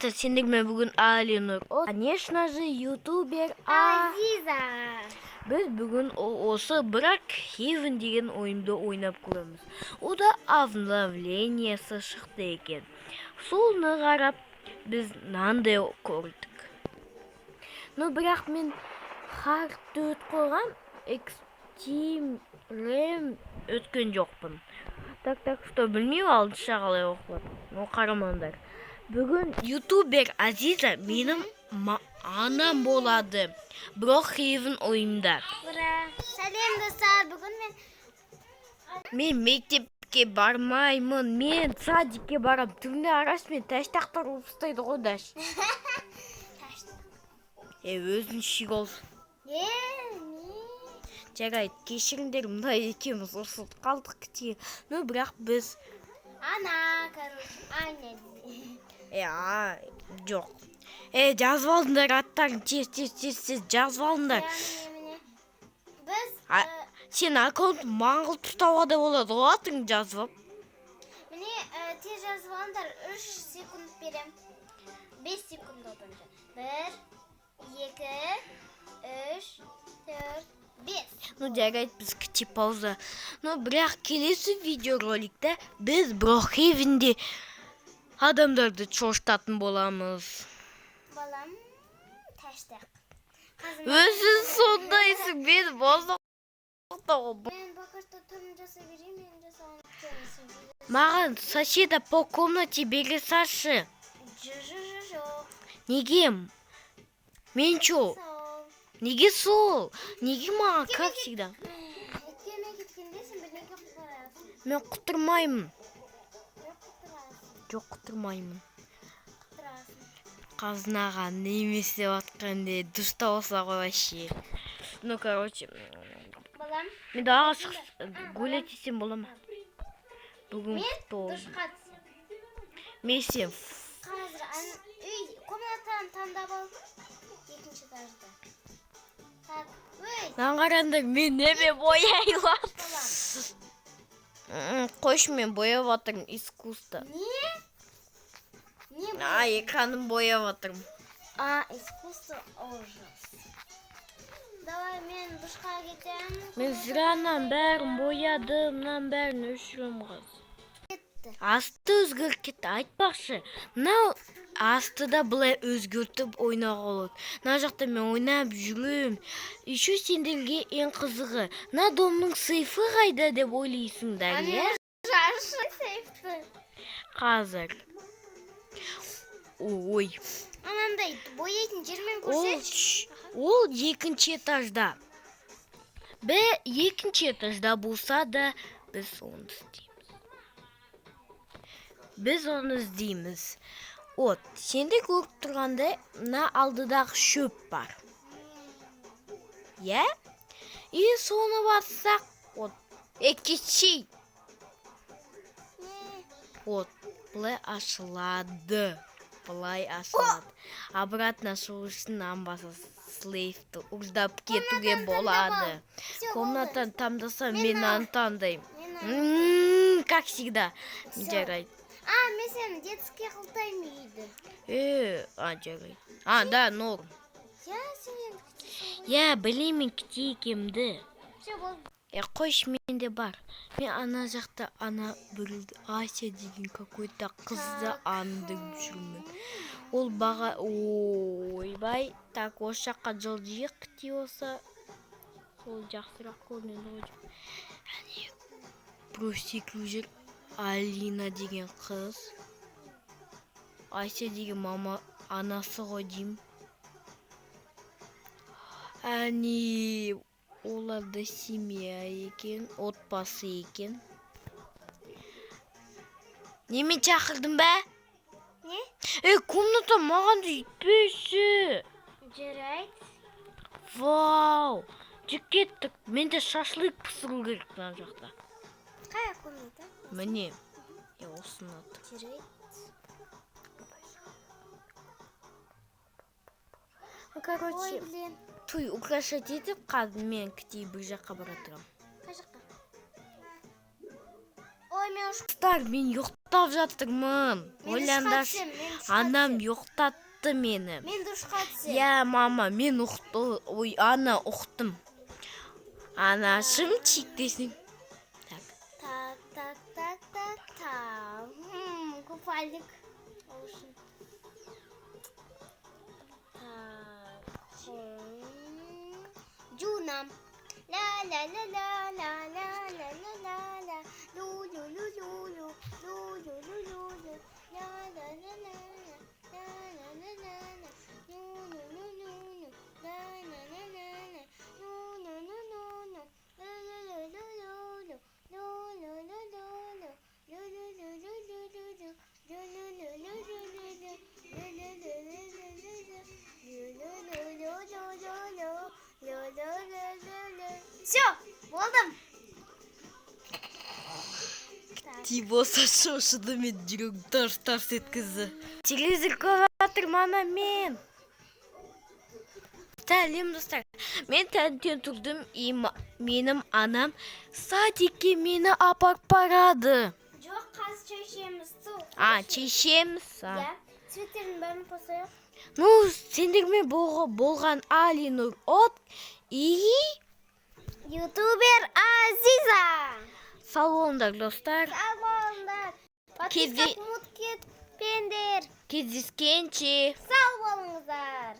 Саламатсыздар, сендермен бүгін Алинур. Конечно же, ютубер Азиза. Біз бүгін осы Brookhaven деген ойынды ойнап көреміз. Ода обновлениясы шықты екен. Соны қарап біз мынандай көрдік. Но бірақ мен хардты өтіп қойған, экстримрем өткен жоқпын. Так, что білмеймін алдыша қалай оқылады. Но қарамаңдар. Бүгін ютубер Азиза менің анам болады. Brookhaven ойында. Сәлем достар, бүгін Мен мектепке бармаймын. Мен садикке барам. Түнде арасымен тәштақтар ұстайды ғой даш. Өзін шик олсын. Жарайды, кешіріңдер, мындай екеуміз ұрсылып қалдық кітейін. Но бірақ біз... Ана, короче, Аня. Жоқ. Жазып алдыңдар аттарын, тез жазып алдыңдар. Біз... Сен аккаунт маңғыл тұстауға да болады, ғой атың жазып. Міне, тез жазып алдыңдар, 3 секунд берем. 5 секунд отырынша. 1, 2, 3, 4, 5. Ну, жарайды, біз кіші пауза. Но бірақ келесі видеороликте біз Brookhaven'де адамдарды шошытатын боламыз. Балам, тәштақ. Өзің сондайсың, мен бозық. Мен бақырта түрін жаса берейін, мен жасауын көмесін. Маған соседа по комнате бере салшы. Жоқ. Неге? Мен чо? Неге сол? Неге маған, как всегда? Кеме кеткендесің, бірнеге құтырасың. Мен құтырмаймын. Жоқ, құтырасың. Жоқ, құтырмаймын. Құтырасың. Қазынаға немес деп атқанде дұшта болса ғой вообще. Ну, короче. Балам. Мен дағы гулять етсем бола ма? Бүгін Мен тол. дұшқа түсем. Мен сен. Қазір үй комнатаны таңдап ал. Екінші этажда. Так, Нан қараңдар, мен неме бояйлар. Қойшы, мен бояп атырмын, искусство. Не Экраным бояп атырмын. Искусство ужас. Давай, мен дұшқа кетем. Мен зыранан бәрін боядым, мынан бәрін өшірім қыз. Асты өзгеріп кетті, айтпақшы. Мынау астыда бұлай өзгертіп ойнауға болады. Мына жақта мен ойнап жүрем. Еще сендерге ең қызығы. Мына домның сейфі қайда деп ойлайсыңдар, е? Жаршы сейфті. Қазір. Ой. Анандай бояйтын жермен көрсетші. Ол екінші этажда. Екінші этажда болса да біз оны істейміз. Біз оны іздейміз. Сенде көріп тұрғандай, мына алдыдағы шөп бар. Е? И соны бассақ, кетшей. Бұлай ашылады. Обратно шығу үшін амбасы слейфті ұждап кетуге болады. Комнатан тамдаса мен антандаймын. Как всегда. Жарайды. Мен сені детский қылтайым еді. Жарайды. Да, норм. Білеймін кітейкемді. Қойш менде бар. Мен ана жақта Ася деген какой-то қызды андым жүрмін. Ол баға... Ойбай. Так, осы жаққа жылжиық кітей болса. Сол жақсырақ көрінеді ғой. Просекружер Алина деген қыз. Ася деген мама анасы ғой деймін. Оларда семья екен, отбасы екен. Немен шақырдың бә? Не? Комната маған жетпеші. Жарайды. Вау! Жүк кеттік. Менде шашлык пісіру керек мына жақта. Қай комната? Міне. Осыны аты. Жарайды. Короче, туй украшать етіп қазір мен кітей бір жаққа бара тұрам. Қай жаққа? Ой, мен Достар, мен ұйықтап жатырмын. Ойлаңдаршы. Анам ұйықтатты мені. Мен душқа түсем. Я, мама, мен ана ұқтым. Анашым чиктесің. Так. Купальник. Джунам. Ла-ла-ла-ла-ла-ла-ла-ла-ла. Лу-лу-лу-лу-лу. Лу-лу-лу-лу-лу. Ла-ла-ла-ла-ла. Ла-ла-ла-ла-ла. Лу-лу-лу-лу-лу. Ла-ла-ла-ла-ла. Лу-лу-лу-лу-лу. Лу-лу-лу-лу-лу. Лу-лу-лу-лу-лу. Лу-лу-лу-лу-лу-лу. Все, болдым. Тибоса шошыды мен жүрегім тарс-тарс еткізді. Телевизор көріп жатырмын ана мен. Сәлем достар. Мен таңертең тұрдым, менің анам садикке мені апарып барады. Жоқ, қазір шешеміз су. Шешеміз. Иә, цветтердің бәрін қосайық. Ну, сендермен болған Алинур от и Ютубер Азиза. сау болыңдар достар. Сау болыңдар. Подписка ұмытып кетпеңдер. Кездескенше. Сау болыңыздар.